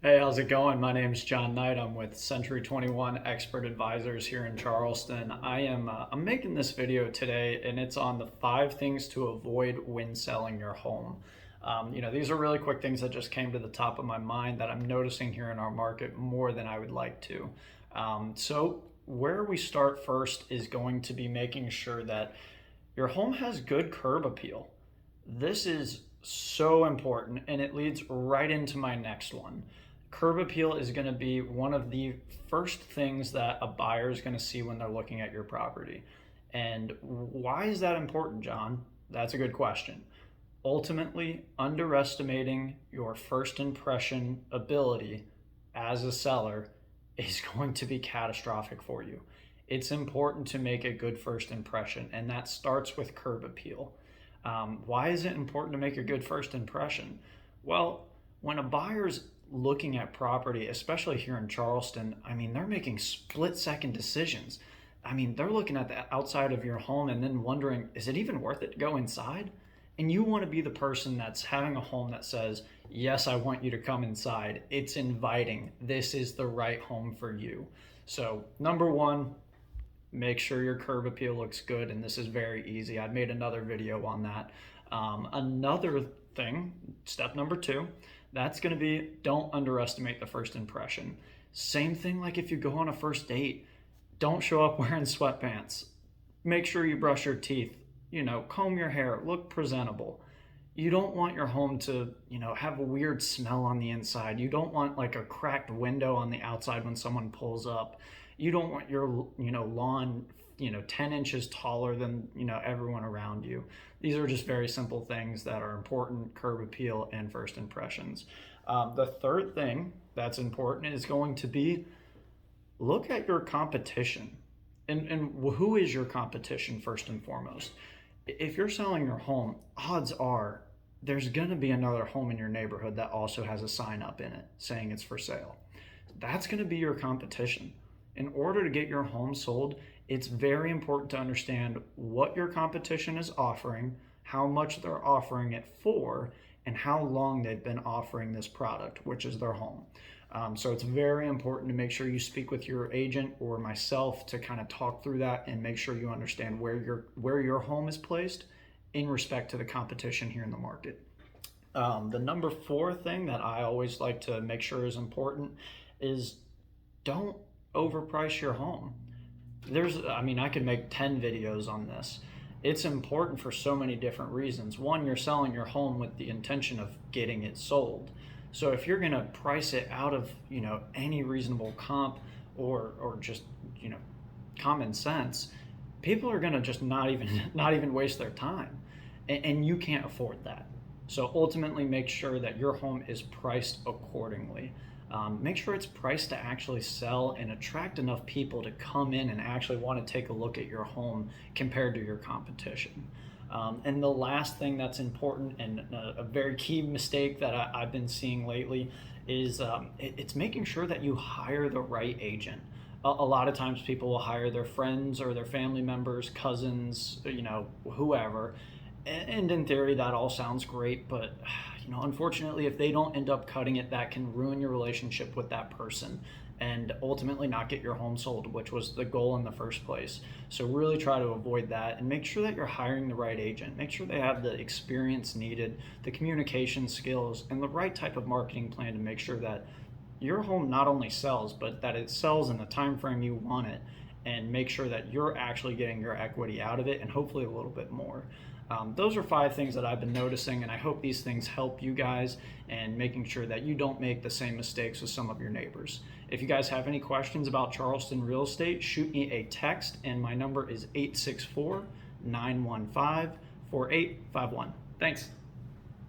Hey, how's it going? My name's John Knight. I'm with Century 21 Expert Advisors here in Charleston. I'm making this video today, and it's on the 5 things to avoid when selling your home. These are really quick things that just came to the top of my mind that I'm noticing here in our market more than I would like to. So where we start first is going to be making sure that your home has good curb appeal. This is so important, and it leads right into my next one. Curb appeal is going to be one of the first things that a buyer is going to see when they're looking at your property. And why is that important, John? That's a good question. Ultimately, underestimating your first impression ability as a seller is going to be catastrophic for you. It's important to make a good first impression, and that starts with curb appeal. Why is it important to make a good first impression? Well, when a buyer's looking at property, especially here in Charleston, they're making split-second decisions. They're looking at the outside of your home and then wondering, is it even worth it to go inside? And you want to be the person that's having a home that says, yes, I want you to come inside. It's inviting. This is the right home for you. So, number one, make sure your curb appeal looks good, and this is very easy. I made another video on that. Another thing, step number 2, that's going to be don't underestimate the first impression. Same thing like if you go on a first date, don't show up wearing sweatpants. Make sure you brush your teeth, comb your hair, look presentable. You don't want your home to, have a weird smell on the inside. You don't want like a cracked window on the outside when someone pulls up. You don't want your, lawn, 10 inches taller than, everyone around you. These are just very simple things that are important: curb appeal and first impressions. The third thing that's important is going to be look at your competition. And who is your competition first and foremost? If you're selling your home, odds are there's going to be another home in your neighborhood that also has a sign up in it saying it's for sale. That's going to be your competition. In order to get your home sold, it's very important to understand what your competition is offering, how much they're offering it for, and how long they've been offering this product, which is their home. So it's very important to make sure you speak with your agent or myself to kind of talk through that and make sure you understand where your home is placed in respect to the competition here in the market. The number 4 thing that I always like to make sure is important is don't overprice your home. I could make 10 videos on this. It's important for so many different reasons. One, you're selling your home with the intention of getting it sold. So if you're going to price it out of, any reasonable comp or just, common sense, people are going to just not even waste their time. And you can't afford that. So ultimately make sure that your home is priced accordingly. Make sure it's priced to actually sell and attract enough people to come in and actually want to take a look at your home compared to your competition. And the last thing that's important, and a very key mistake that I've been seeing lately, is it's making sure that you hire the right agent. A lot of times people will hire their friends or their family members, cousins, whoever. And in theory, that all sounds great, but unfortunately, if they don't end up cutting it, that can ruin your relationship with that person and ultimately not get your home sold, which was the goal in the first place. So really try to avoid that and make sure that you're hiring the right agent. Make sure they have the experience needed, the communication skills, and the right type of marketing plan to make sure that your home not only sells, but that it sells in the time frame you want it, and make sure that you're actually getting your equity out of it and hopefully a little bit more. Those are 5 things that I've been noticing, and I hope these things help you guys and making sure that you don't make the same mistakes with some of your neighbors. If you guys have any questions about Charleston real estate, shoot me a text, and my number is 864-915-4851. Thanks.